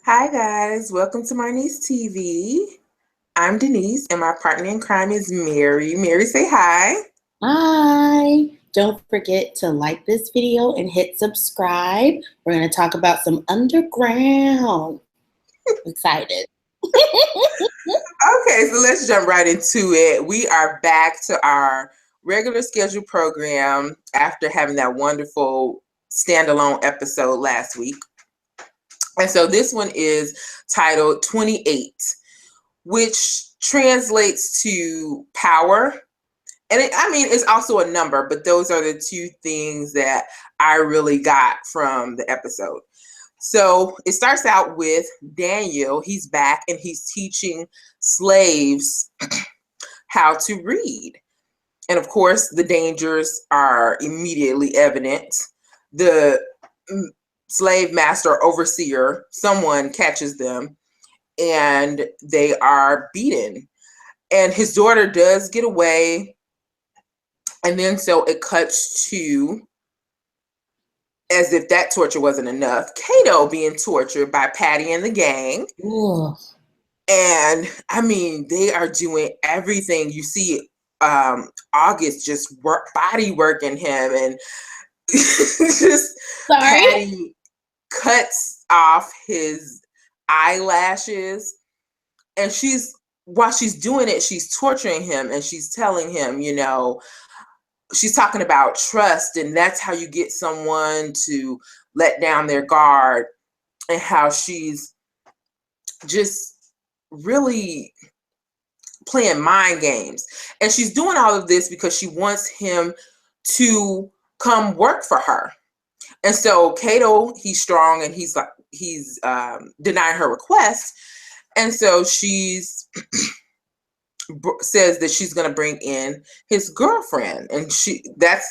Hi guys, welcome to Marnie's TV. I'm Denise and my partner in crime is Mary. Mary, say hi. Hi! Don't forget to like this video and hit subscribe. We're going to talk about some underground. Excited. Okay, so let's jump right into it. We are back to our regular scheduled program after having that wonderful standalone episode last week. And so this one is titled 28, which translates to power. And it's also a number, but those are the two things that I really got from the episode. So it starts out with Daniel. He's back and he's teaching slaves how to read. And of course, the dangers are immediately evident. The slave master, overseer, someone catches them and they are beaten. And his daughter does get away. And then so it cuts to, as if that torture wasn't enough, Kato being tortured by Patty and the gang. Ooh. And they are doing everything. You see August just body working him, and just Patty cuts off his eyelashes. And while she's doing it, she's torturing him and she's telling him, she's talking about trust, and that's how you get someone to let down their guard, and how she's just really playing mind games. And she's doing all of this because she wants him to come work for her. And so Kato, he's strong and he's denying her request. And so she's says that she's going to bring in his girlfriend, and that's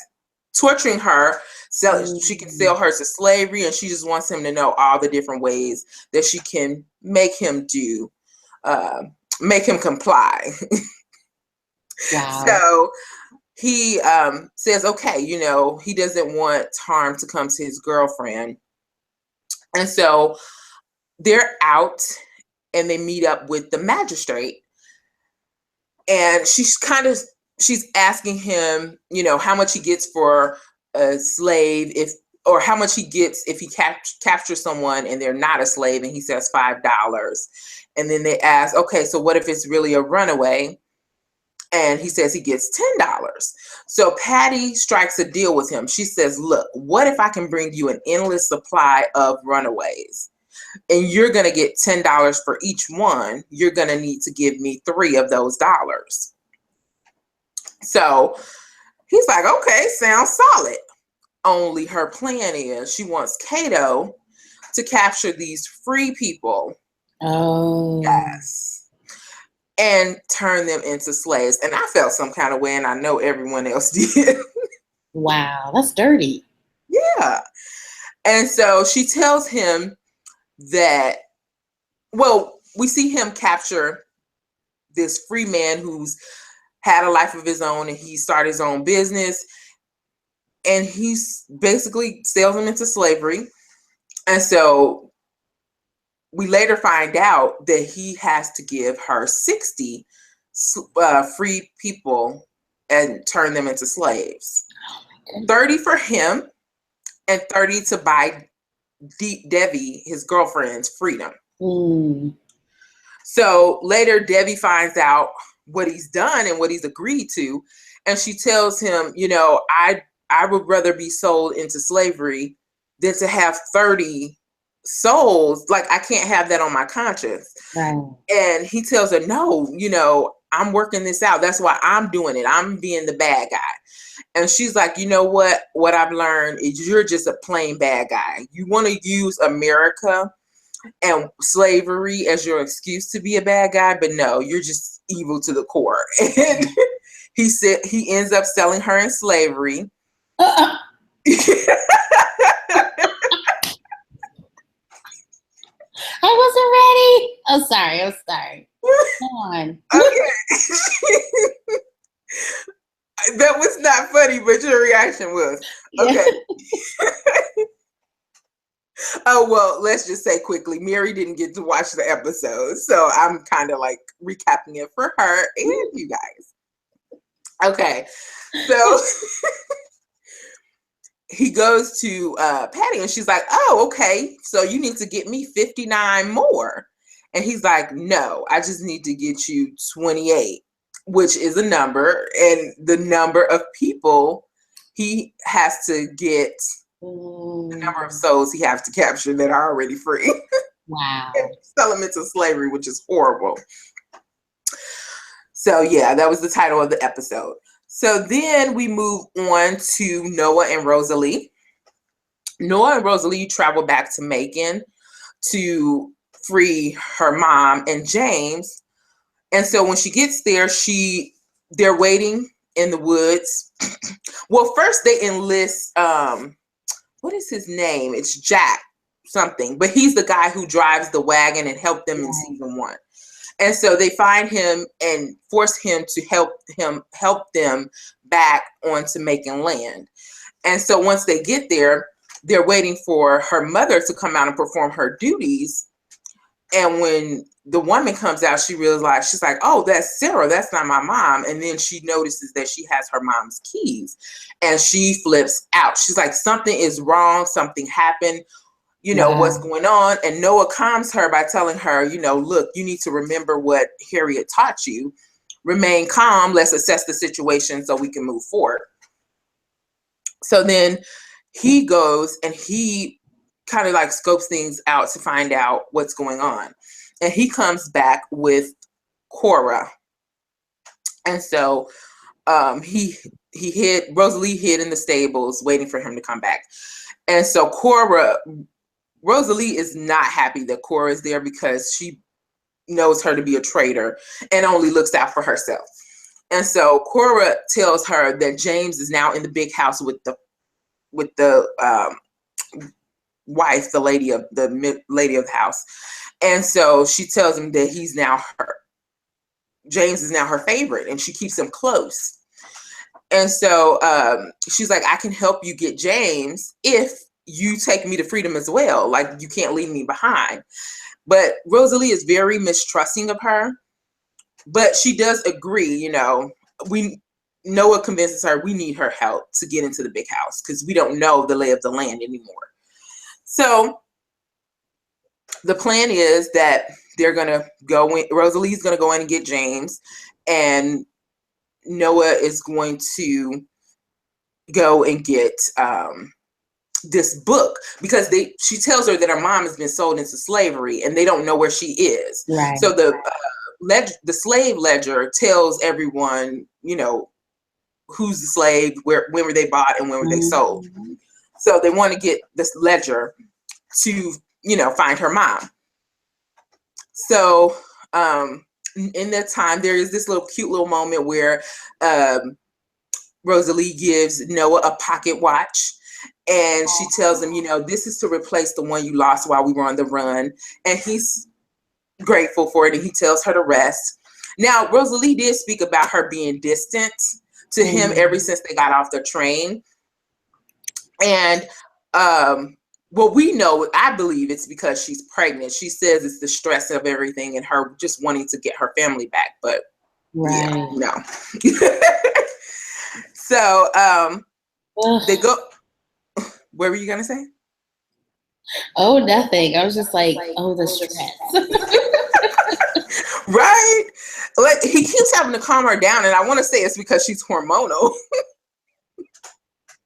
torturing her so she can sell her to slavery, and she just wants him to know all the different ways that she can make him comply. Wow. So he says, okay, he doesn't want harm to come to his girlfriend. And so they're out and they meet up with the magistrate. And she's asking him, how much he gets for a slave, or how much he gets if he captures someone and they're not a slave, and he says $5. And then they ask, okay, so what if it's really a runaway? And he says he gets $10. So Patty strikes a deal with him. She says, look, what if I can bring you an endless supply of runaways? And you're going to get $10 for each one. You're going to need to give me 3 of those dollars. So he's like, okay, sounds solid. Only her plan is she wants Kato to capture these free people. Oh. Yes. And turn them into slaves. And I felt some kind of way, and I know everyone else did. Wow, that's dirty. Yeah. And so she tells him that, we see him capture this free man who's had a life of his own, and he started his own business, and he's basically sells him into slavery. And so we later find out that he has to give her 60 free people and turn them into slaves. 30 for him and 30 to buy Debbie, his girlfriend's, freedom. So later Debbie finds out what he's done and what he's agreed to, and she tells him, I would rather be sold into slavery than to have 30 souls. Like, I can't have that on my conscience. Right. And he tells her, no, I'm working this out. That's why I'm doing it. I'm being the bad guy. And she's like, you know what? What I've learned is you're just a plain bad guy. You want to use America and slavery as your excuse to be a bad guy, but no, you're just evil to the core. And he said he ends up selling her in slavery. I wasn't ready. I'm sorry. Come on. Okay. That was not funny, but your reaction was. Okay. Oh, well, let's just say quickly, Mary didn't get to watch the episode, so I'm kind of like recapping it for her and you guys. Okay, so he goes to Patty and she's like, oh, okay, so you need to get me 59 more. And he's like, no, I just need to get you 28, which is a number, and the number of people he has to get, the number of souls he has to capture that are already free. Wow. Sell them into slavery, which is horrible. So yeah, that was the title of the episode. So then we move on to Noah and Rosalie. Noah and Rosalie travel back to Macon to free her mom and James. And so when she gets there, they're waiting in the woods. Well, first they enlist what is his name? It's Jack something, but he's the guy who drives the wagon and helped them in season 1. And so they find him and force him to help them back onto Macon land. And so once they get there, they're waiting for her mother to come out and perform her duties. And when the woman comes out, she realizes, she's like, oh, that's Sarah. That's not my mom. And then she notices that she has her mom's keys and she flips out. She's like, something is wrong. Something happened. You know, what's going on? And Noah calms her by telling her, you know, look, you need to remember what Harriet taught you. Remain calm. Let's assess the situation so we can move forward. So then he goes and he kind of like scopes things out to find out what's going on. And he comes back with Cora. And so Rosalie hid in the stables waiting for him to come back. And so Rosalie is not happy that Cora is there because she knows her to be a traitor and only looks out for herself. And so Cora tells her that James is now in the big house with the wife, the lady of the house. And so she tells him that James is now her favorite, and she keeps him close. And so she's like, I can help you get James if you take me to freedom as well. Like, you can't leave me behind. But Rosalie is very mistrusting of her. But she does agree, you know, Noah convinces her we need her help to get into the big house because we don't know the lay of the land anymore. So the plan is that they're going to go in, Rosalie's going to go in and get James, and Noah is going to go and get this book because she tells her that her mom has been sold into slavery and they don't know where she is. Right. So the slave ledger tells everyone, you know, who's the slave, when were they bought, and when were they sold. So they want to get this ledger to, you know, find her mom. So in that time, there is this cute little moment where Rosalie gives Noah a pocket watch. And she tells him, you know, this is to replace the one you lost while we were on the run. And he's grateful for it. And he tells her to rest. Now, Rosalie did speak about her being distant to him ever since they got off the train. And well, we know, I believe it's because she's pregnant. She says it's the stress of everything and her just wanting to get her family back. But yeah, no. So they go. What were you gonna say? Oh, nothing. I was just like, oh, the stress. Right? Like, he keeps having to calm her down, and I want to say it's because she's hormonal.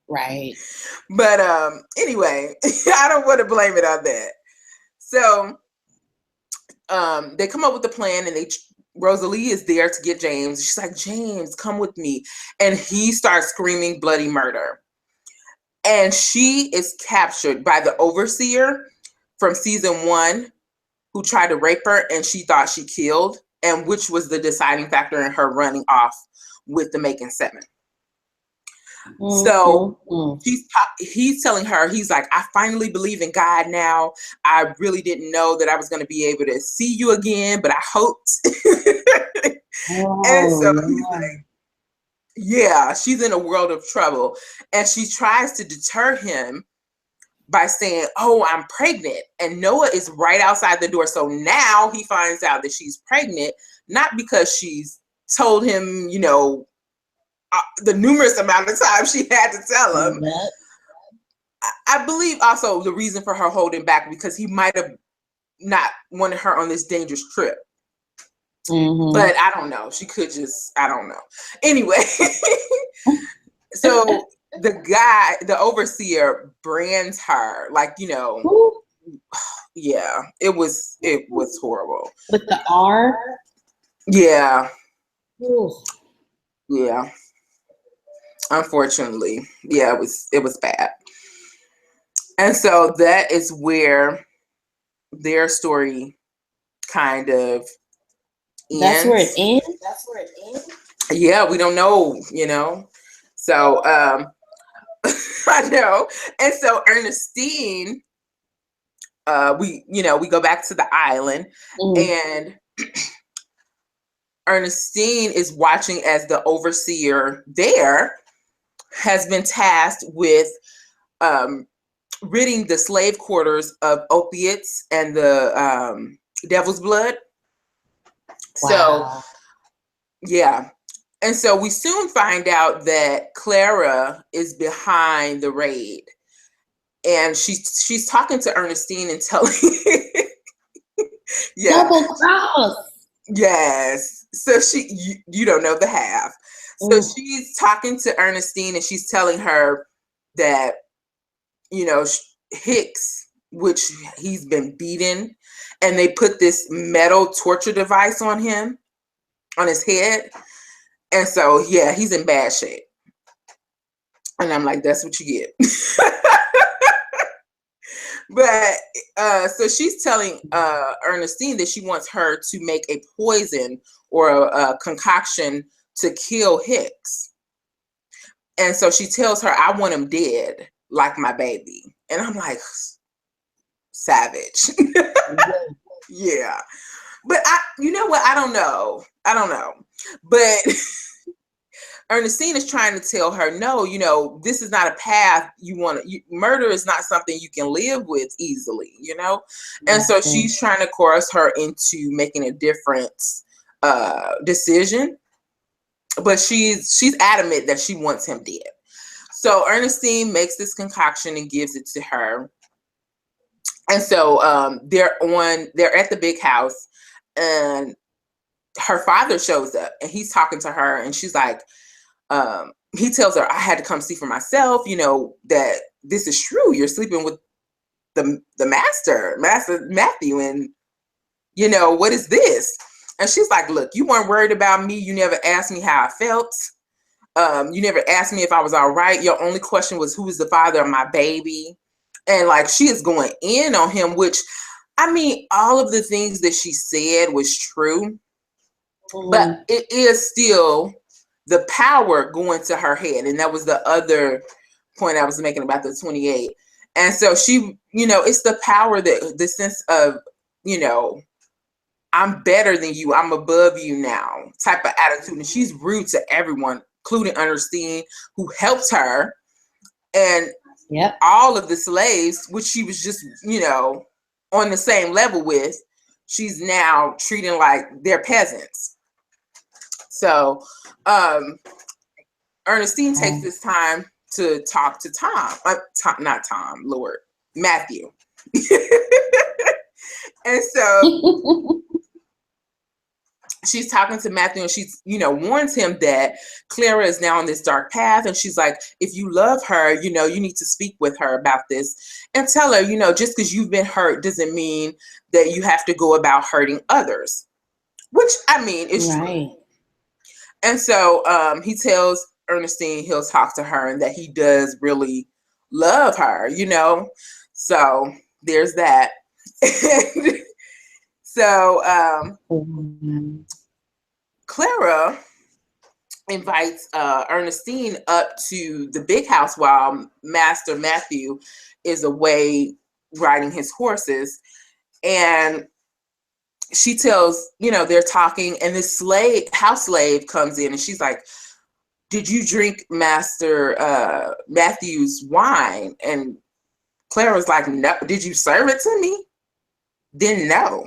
Right. But anyway, I don't want to blame it on that. So they come up with a plan, and Rosalie is there to get James. She's like, James, come with me. And he starts screaming bloody murder. And she is captured by the overseer from season 1 who tried to rape her and she thought she killed, and which was the deciding factor in her running off with the Macon 7. So he's telling her, he's like, I finally believe in God now. I really didn't know that I was going to be able to see you again, but I hoped. And so he's like, yeah, she's in a world of trouble. And she tries to deter him by saying, "Oh, I'm pregnant." And Noah is right outside the door. So now he finds out that she's pregnant, not because she's told him, the numerous amount of times she had to tell him. Yep. I believe also the reason for her holding back, because he might have not wanted her on this dangerous trip. Mm-hmm. But I don't know. She could just, I don't know. Anyway, so the overseer brands her, like, Ooh. yeah, it was horrible. With the R? Yeah. Ooh. Yeah. Unfortunately. Yeah, it was bad. And so that is where their story kind of ends. That's where it ends? Yeah, we don't know, So I know. And so Ernestine, we go back to the island, and Ernestine is watching as the overseer there has been tasked with ridding the slave quarters of opiates and the devil's blood. Wow. So, yeah. And so we soon find out that Clara is behind the raid. And she's talking to Ernestine and telling yeah. Double cross. Yes. So you don't know the half. So she's talking to Ernestine and she's telling her that, Hicks, which he's been beaten, and they put this metal torture device on him, on his head. And so, yeah, he's in bad shape. And I'm like, that's what you get. But so she's telling Ernestine that she wants her to make a poison or a concoction to kill Hicks. And so she tells her, I want him dead, like my baby. And I'm like, savage. Yeah. But you know what? I don't know. But Ernestine is trying to tell her, no, this is not a path you want to, murder is not something you can live with easily, And so she's trying to coerce her into making a different decision. But she's adamant that she wants him dead. So Ernestine makes this concoction and gives it to her. And so they're at the big house, and her father shows up and he's talking to her, and she's like, he tells her, I had to come see for myself, that this is true. You're sleeping with the master Matthew, and what is this? And she's like, look, you weren't worried about me. You never asked me how I felt. You never asked me if I was all right. Your only question was, who is the father of my baby? And like, she is going in on him, which, I mean, all of the things that she said was true, but it is still the power going to her head. And that was the other point I was making about the 28. And so she, it's the power, that the sense of, I'm better than you, I'm above you now type of attitude. And she's rude to everyone, including Ernestine, who helped her. And all of the slaves, which she was just, on the same level with, she's now treating like they're peasants. So Ernestine takes this time to talk to Matthew. And so she's talking to Matthew, and she's, warns him that Clara is now on this dark path. And she's like, if you love her, you need to speak with her about this and tell her, just because you've been hurt doesn't mean that you have to go about hurting others, which, I mean, is right. True. And so he tells Ernestine he'll talk to her and that he does really love her, So there's that. So Clara invites Ernestine up to the big house while Master Matthew is away riding his horses. And she tells, they're talking, and this house slave comes in, and she's like, did you drink Master Matthew's wine? And Clara was like, no, did you serve it to me? Then no.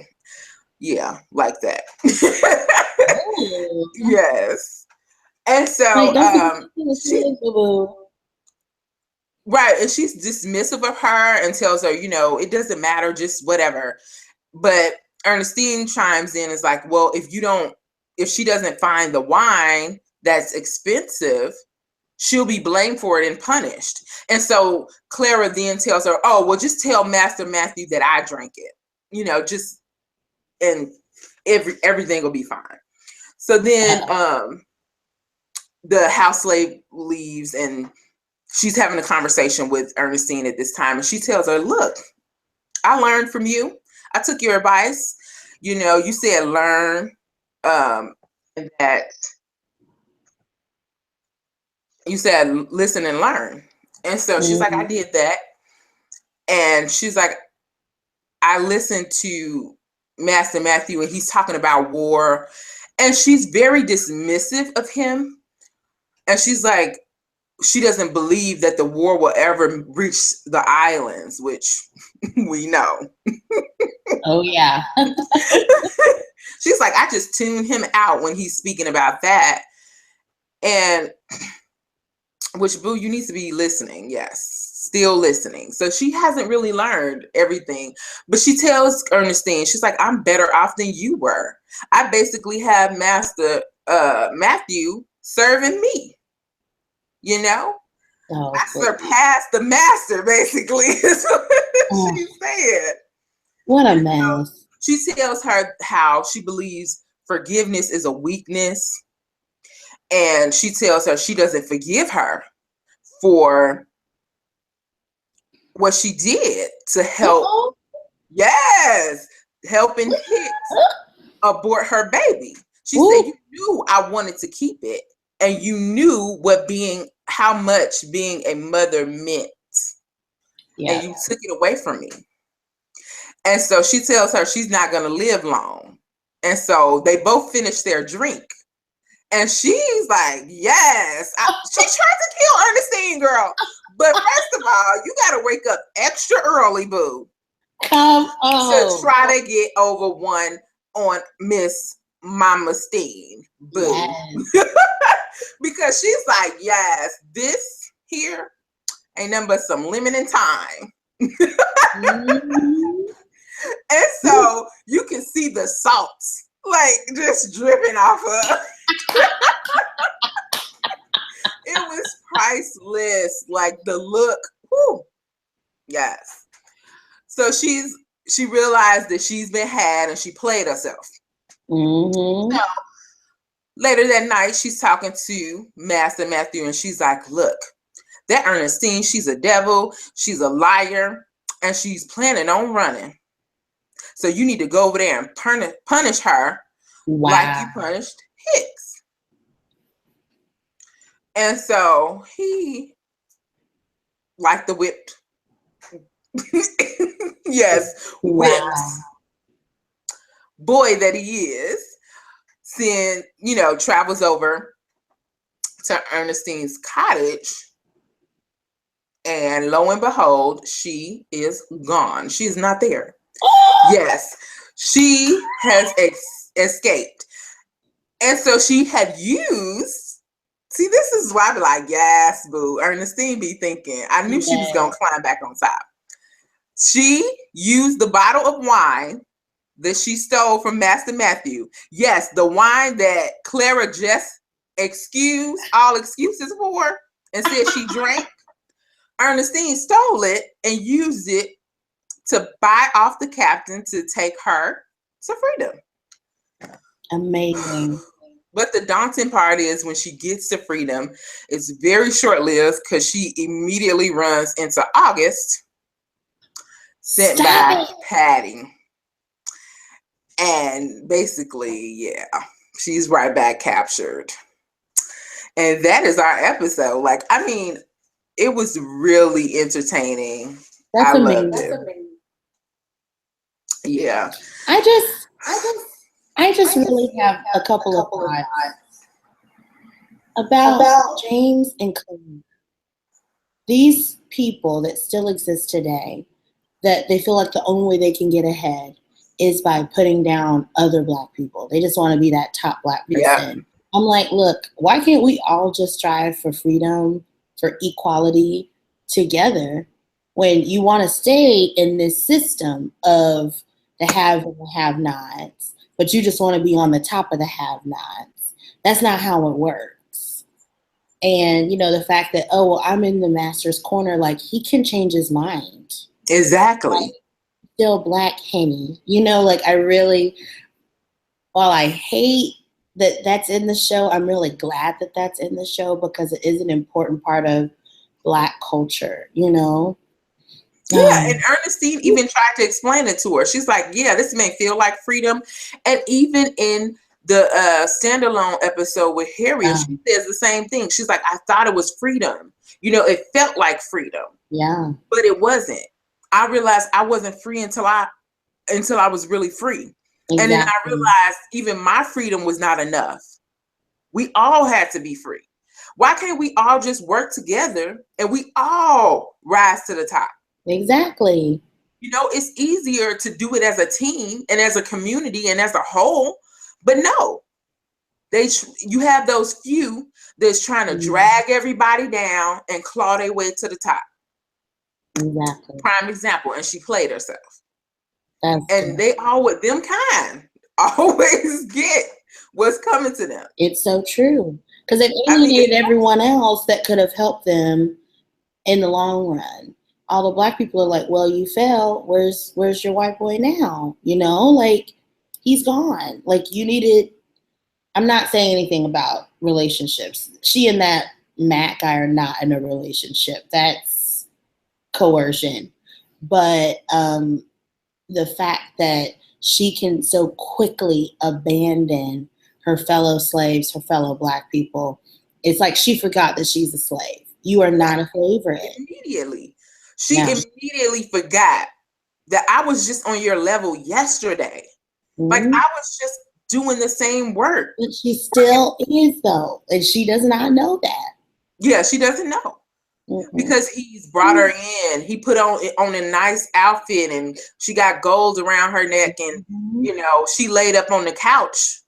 Yeah, like that. Oh. Yes. And Like, so don't forget to she boo. right, and she's dismissive of her and tells her, it doesn't matter, just whatever. But Ernestine chimes in, is like, well, if she doesn't find the wine that's expensive, she'll be blamed for it and punished. And so Clara then tells her, oh, well, just tell Master Matthew that I drank it, just, and everything will be fine. So then the house slave leaves, and she's having a conversation with Ernestine at this time, and she tells her, look, I learned from you. I took your advice. You said learn, and that you said listen and learn. And so she's like, I did that. And she's like, I listened to Master Matthew, and he's talking about war. And she's very dismissive of him. And she's like, she doesn't believe that the war will ever reach the islands, which we know. Oh, yeah. She's like, I just tune him out when he's speaking about that. And which, boo, you need to be listening. Yes, still listening. So she hasn't really learned everything. But she tells Ernestine, she's like, I'm better off than you were. I basically have Master Matthew serving me. Oh, I surpassed the master, basically, is what she said. What a mess. She tells her how she believes forgiveness is a weakness. And she tells her she doesn't forgive her for what she did to help. Yes, helping Hicks abort her baby. She said, you knew I wanted to keep it. And you knew how much being a mother meant. Yeah. And you took it away from me. And so she tells her she's not going to live long. And so they both finish their drink. And she's like, yes. She tried to kill Ernestine, girl. But first of all, you got to wake up extra early, boo. Come on. To try to get over one on Miss Mama Steen, boo. Yes. Because she's like, yes, this here ain't nothing but some lemon and thyme. And so you can see the salt like just dripping off her. It was priceless. Like the look. Whew. Yes. So she realized that she's been had, and she played herself. So later that night, she's talking to Master Matthew, and she's like, look, that Ernestine, she's a devil, she's a liar, and she's planning on running. So you need to go over there and punish her like you punished Hicks. And so he, like the whipped, yes, whips boy that he is, travels over to Ernestine's cottage, and lo and behold, she is gone. She is not there. Yes, she has escaped. And so she had used, see, this is why I be like, yes, boo. Ernestine be thinking, I knew she was going to climb back on top. She used the bottle of wine that she stole from Master Matthew. Yes, the wine that Clara just excused all excuses for and said she drank. Ernestine stole it and used it to buy off the captain to take her to freedom. Amazing. But the daunting part is when she gets to freedom, it's very short-lived because she immediately runs into August, sent by Patty. And basically, yeah, she's right back captured. And that is our episode. Like, I mean, it was really entertaining. That's amazing. Loved it. Yeah. I just really have a couple of thoughts about James and Claire. these people that still exist today, that they feel like the only way they can get ahead is by putting down other Black people. They just want to be that top Black Yeah. person. I'm like, look, why can't we all just strive for freedom, for equality together, when you want to stay in this system of the have and the have-nots, but you just want to be on the top of the have-nots? That's not how it works. And, the fact that, oh, well, I'm in the master's corner, like, he can change his mind. Exactly. Like, still Black Henny. Like, while I hate that that's in the show, I'm really glad that that's in the show, because it is an important part of Black culture, Yeah, and Ernestine even tried to explain it to her. She's like, yeah, this may feel like freedom. And even in the standalone episode with Harriet, she says the same thing. She's like, I thought it was freedom. It felt like freedom. Yeah. But it wasn't. I realized I wasn't free until I was really free. Exactly. And then I realized even my freedom was not enough. We all had to be free. Why can't we all just work together and we all rise to the top? Exactly. It's easier to do it as a team and as a community and as a whole, but no, you have those few that's trying to drag everybody down and claw their way to the top. Exactly. Prime example, and she played herself. That's and they them kind always get what's coming to them. It's so true, because they've alienated everyone else that could have helped them in the long run. All the Black people are like, well, you fell. Where's your white boy now? Like, he's gone. Like, you needed. I'm not saying anything about relationships. She and that Matt guy are not in a relationship. That's coercion. But the fact that she can so quickly abandon her fellow slaves, her fellow Black people, it's like she forgot that she's a slave. You are not a favorite. Immediately. She immediately forgot that I was just on your level yesterday. Like, I was just doing the same work. But she still is, though. And she does not know that. Yeah, she doesn't know. Because he's brought her in. He put on a nice outfit and she got gold around her neck, and she laid up on the couch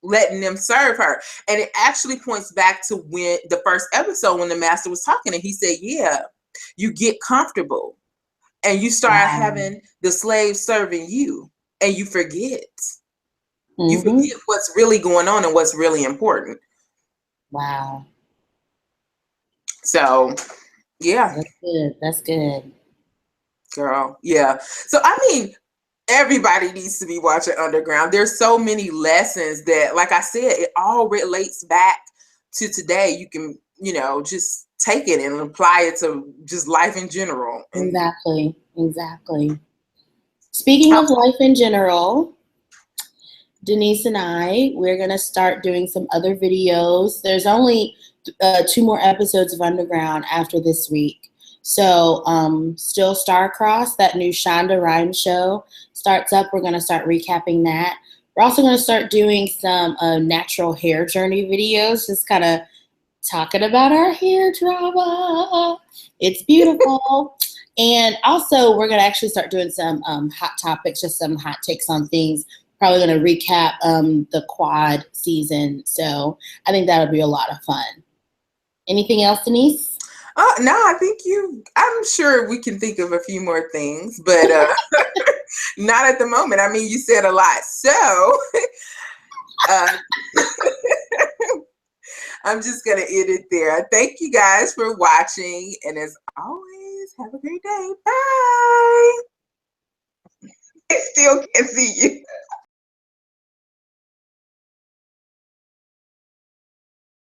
letting them serve her. And it actually points back to when the first episode, when the master was talking, and he said, yeah, you get comfortable and you start having the slaves serving you, and you forget. You forget what's really going on and what's really important. Wow. So yeah. That's good. Girl, yeah. So, I mean, everybody needs to be watching Underground. There's so many lessons that, like I said, it all relates back to today. You can, just take it and apply it to just life in general. Exactly. Speaking of life in general, Denise and we're going to start doing some other videos. There's only 2 more episodes of Underground after this week. So still Starcross, that new Shonda Rhimes show starts up. We're going to start recapping that. We're also going to start doing some natural hair journey videos, just kind of talking about our hair drama. It's beautiful. And also we're going to actually start doing some hot topics, just some hot takes on things. Probably going to recap the quad season. So I think that'll be a lot of fun. Anything else, Denise? No, I think I'm sure we can think of a few more things, but not at the moment. I mean, you said a lot. So I'm just going to end it there. Thank you guys for watching. And as always, have a great day. Bye. I still can't see you.